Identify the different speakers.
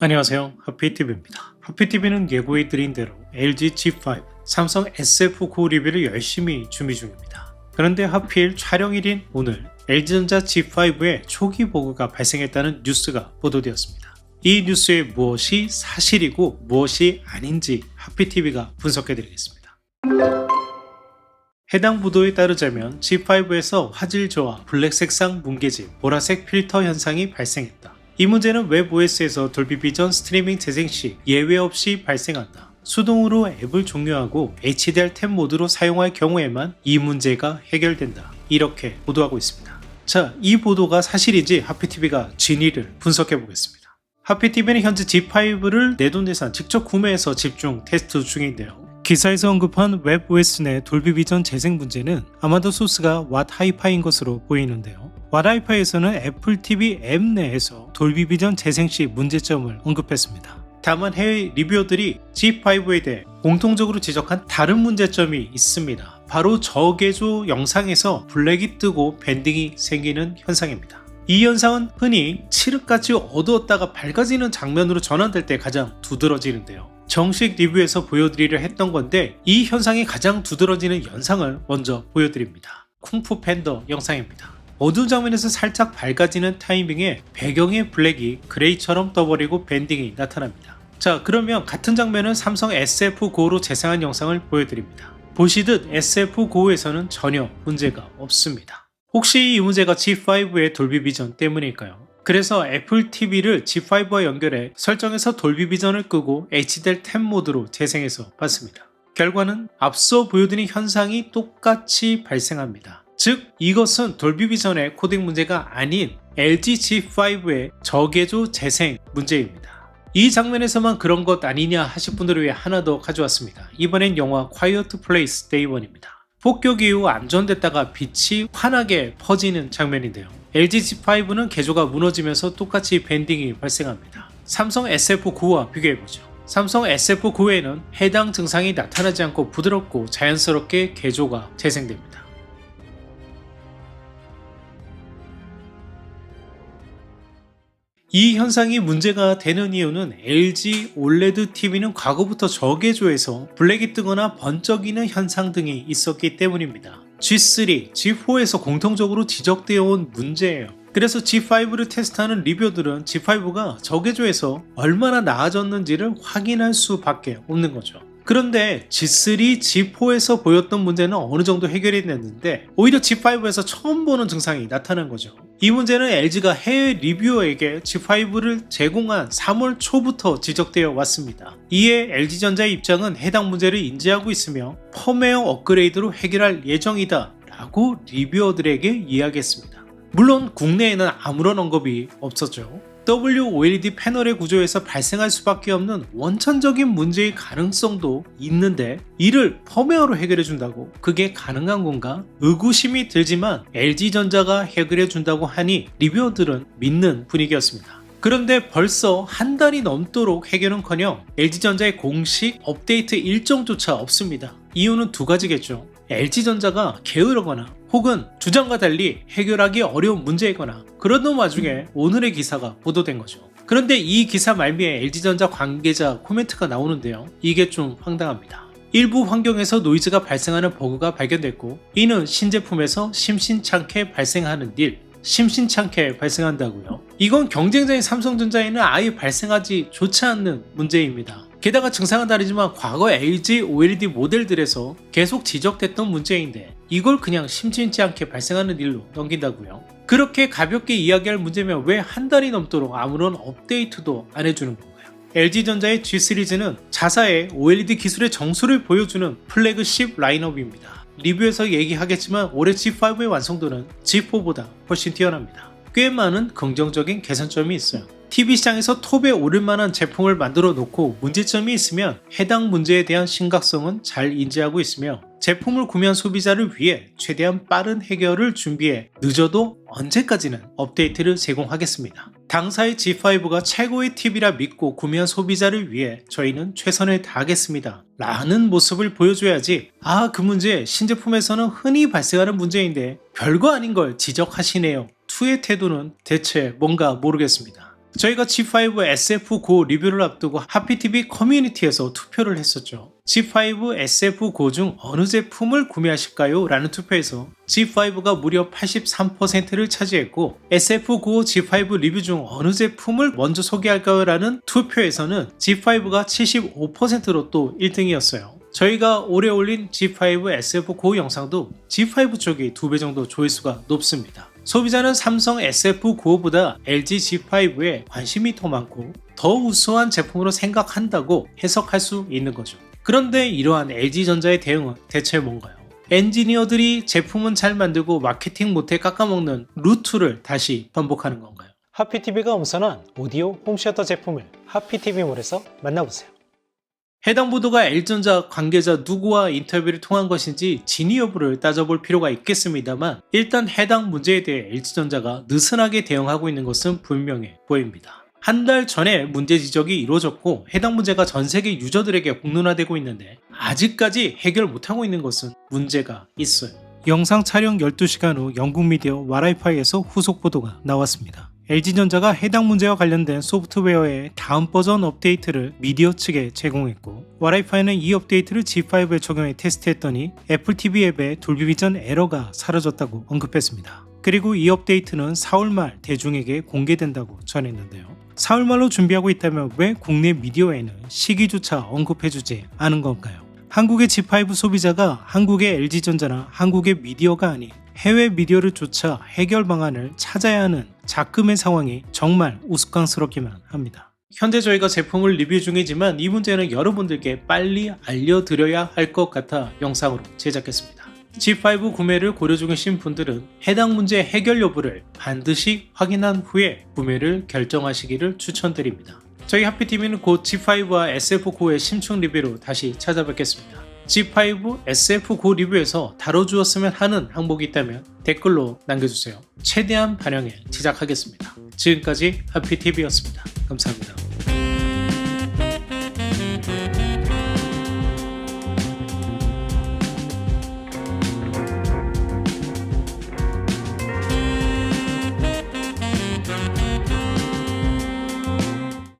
Speaker 1: 안녕하세요. 하피TV입니다. 하피TV는 예고해드린 대로 LG G5, 삼성 SF9 리뷰를 열심히 준비 중입니다. 그런데 하필 촬영일인 오늘 LG전자 G5에 초기 버그가 발생했다는 뉴스가 보도되었습니다. 이 뉴스에 무엇이 사실이고 무엇이 아닌지 하피TV가 분석해드리겠습니다. 해당 보도에 따르자면 G5에서 화질 저하, 블랙 색상 뭉개짐, 보라색 필터 현상이 발생했다. 이 문제는 웹 OS에서 돌비 비전 스트리밍 재생 시 예외 없이 발생한다. 수동으로 앱을 종료하고 HDR10 모드로 사용할 경우에만 이 문제가 해결된다. 이렇게 보도하고 있습니다. 자, 이 보도가 사실인지 하피TV가 진위를 분석해 보겠습니다. 하피TV는 현재 G5를 내돈내산 직접 구매해서 집중 테스트 중인데요. 기사에서 언급한 웹 OS 내 돌비 비전 재생 문제는 아마도 소스가 왓하이파인 것으로 보이는데요. 왓하이파에서는 애플 TV 앱 내에서 돌비 비전 재생 시 문제점을 언급했습니다. 다만 해외 리뷰어들이 G5에 대해 공통적으로 지적한 다른 문제점이 있습니다. 바로 저개조 영상에서 블랙이 뜨고 밴딩이 생기는 현상입니다. 이 현상은 흔히 칠흑같이 어두웠다가 밝아지는 장면으로 전환될 때 가장 두드러지는데요. 정식 리뷰에서 보여드리려 했던 건데 이 현상이 가장 두드러지는 영상을 먼저 보여드립니다. 쿵푸 팬더 영상입니다. 어두운 장면에서 살짝 밝아지는 타이밍에 배경의 블랙이 그레이처럼 떠버리고 밴딩이 나타납니다. 자, 그러면 같은 장면은 삼성 SF9로 재생한 영상을 보여드립니다. 보시듯 SF9에서는 전혀 문제가 없습니다. 혹시 이 문제가 G5의 돌비 비전 때문일까요? 그래서 애플 TV를 G5와 연결해 설정에서 돌비 비전을 끄고 HDR10 모드로 재생해서 봤습니다. 결과는 앞서 보여드린 현상이 똑같이 발생합니다. 즉, 이것은 돌비 비전의 코딩 문제가 아닌 LG G5의 저개조 재생 문제입니다. 이 장면에서만 그런 것 아니냐 하실 분들을 위해 하나 더 가져왔습니다. 이번엔 영화 Quiet Place Day 1입니다. 폭격 이후 안전됐다가 빛이 환하게 퍼지는 장면인데요. LG G5는 개조가 무너지면서 똑같이 밴딩이 발생합니다. 삼성 SF9와 비교해보죠. 삼성 SF9에는 해당 증상이 나타나지 않고 부드럽고 자연스럽게 개조가 재생됩니다. 이 현상이 문제가 되는 이유는 LG OLED TV는 과거부터 저개조에서 블랙이 뜨거나 번쩍이는 현상 등이 있었기 때문입니다. G3, G4에서 공통적으로 지적되어 온 문제예요. 그래서 G5를 테스트하는 리뷰들은 G5가 저개조에서 얼마나 나아졌는지를 확인할 수밖에 없는 거죠. 그런데 G3, G4에서 보였던 문제는 어느 정도 해결이 됐는데 오히려 G5에서 처음 보는 증상이 나타난 거죠. 이 문제는 LG가 해외 리뷰어에게 G5를 제공한 3월 초부터 지적되어 왔습니다. 이에 LG전자의 입장은 해당 문제를 인지하고 있으며 펌웨어 업그레이드로 해결할 예정이다 라고 리뷰어들에게 이야기했습니다. 물론 국내에는 아무런 언급이 없었죠. WOLED 패널의 구조에서 발생할 수밖에 없는 원천적인 문제의 가능성도 있는데 이를 펌웨어로 해결해준다고 그게 가능한 건가? 의구심이 들지만 LG전자가 해결해준다고 하니 리뷰어들은 믿는 분위기였습니다. 그런데 벌써 한 달이 넘도록 해결은커녕 LG전자의 공식 업데이트 일정조차 없습니다. 이유는 두 가지겠죠. LG전자가 게으르거나 혹은 주장과 달리 해결하기 어려운 문제이거나 그러던 와중에 오늘의 기사가 보도된 거죠. 그런데 이 기사 말미에 LG전자 관계자 코멘트가 나오는데요. 이게 좀 황당합니다. 일부 환경에서 노이즈가 발생하는 버그가 발견됐고 이는 신제품에서 심심찮게 발생하는 일, 심심찮게 발생한다고요. 이건 경쟁자인 삼성전자에는 아예 발생하지 좋지 않는 문제입니다. 게다가 증상은 다르지만 과거 LG OLED 모델들에서 계속 지적됐던 문제인데 이걸 그냥 심심치 않게 발생하는 일로 넘긴다고요? 그렇게 가볍게 이야기할 문제면 왜 한 달이 넘도록 아무런 업데이트도 안 해주는 건가요? LG전자의 G 시리즈는 자사의 OLED 기술의 정수를 보여주는 플래그십 라인업입니다. 리뷰에서 얘기하겠지만 올해 G5의 완성도는 G4보다 훨씬 뛰어납니다. 꽤 많은 긍정적인 개선점이 있어요. TV 시장에서 톱에 오를 만한 제품을 만들어 놓고 문제점이 있으면 해당 문제에 대한 심각성은 잘 인지하고 있으며 제품을 구매한 소비자를 위해 최대한 빠른 해결을 준비해 늦어도 언제까지는 업데이트를 제공하겠습니다. 당사의 G5가 최고의 TV라 믿고 구매한 소비자를 위해 저희는 최선을 다하겠습니다. 라는 모습을 보여줘야지 그 문제 신제품에서는 흔히 발생하는 문제인데 별거 아닌 걸 지적하시네요. 투의 태도는 대체 뭔가 모르겠습니다. 저희가 G5 SF9 리뷰를 앞두고 하피TV 커뮤니티에서 투표를 했었죠. G5 SF9 중 어느 제품을 구매하실까요? 라는 투표에서 G5가 무려 83%를 차지했고 SF95 G5 리뷰 중 어느 제품을 먼저 소개할까요? 라는 투표에서는 G5가 75%로 또 1등이었어요. 저희가 올해 올린 G5 SF95 영상도 G5 쪽이 2배 정도 조회수가 높습니다. 소비자는 삼성 SF95보다 LG G5에 관심이 더 많고 더 우수한 제품으로 생각한다고 해석할 수 있는 거죠. 그런데 이러한 LG전자의 대응은 대체 뭔가요? 엔지니어들이 제품은 잘 만들고 마케팅 못해 깎아먹는 루트를 다시 반복하는 건가요? 하피TV가 엄선한 오디오 홈시어터 제품을 하피TV몰에서 만나보세요. 해당 보도가 LG전자 관계자 누구와 인터뷰를 통한 것인지 진위 여부를 따져볼 필요가 있겠습니다만 일단 해당 문제에 대해 LG전자가 느슨하게 대응하고 있는 것은 분명해 보입니다. 한 달 전에 문제 지적이 이루어졌고 해당 문제가 전 세계 유저들에게 공론화되고 있는데 아직까지 해결 못하고 있는 것은 문제가 있어요. 영상 촬영 12시간 후 영국 미디어 와라이파이에서 후속 보도가 나왔습니다. LG전자가 해당 문제와 관련된 소프트웨어의 다음 버전 업데이트를 미디어 측에 제공했고 와라이파이는 이 업데이트를 G5에 적용해 테스트했더니 애플 TV 앱의 돌비 비전 에러가 사라졌다고 언급했습니다. 그리고 이 업데이트는 4월 말 대중에게 공개된다고 전했는데요. 4월 말로 준비하고 있다면 왜 국내 미디어에는 시기조차 언급해주지 않은 건가요? 한국의 G5 소비자가 한국의 LG전자나 한국의 미디어가 아닌 해외 미디어를 쫓아 해결 방안을 찾아야 하는 작금의 상황이 정말 우스꽝스럽기만 합니다. 현재 저희가 제품을 리뷰 중이지만 이 문제는 여러분들께 빨리 알려드려야 할 것 같아 영상으로 제작했습니다. G5 구매를 고려 중이신 분들은 해당 문제 해결 여부를 반드시 확인한 후에 구매를 결정하시기를 추천드립니다. 저희 하피TV는 곧 G5와 SF9의 심층 리뷰로 다시 찾아뵙겠습니다. G5 SF9 리뷰에서 다뤄주었으면 하는 항목이 있다면 댓글로 남겨주세요. 최대한 반영해 제작하겠습니다. 지금까지 하피TV였습니다. 감사합니다.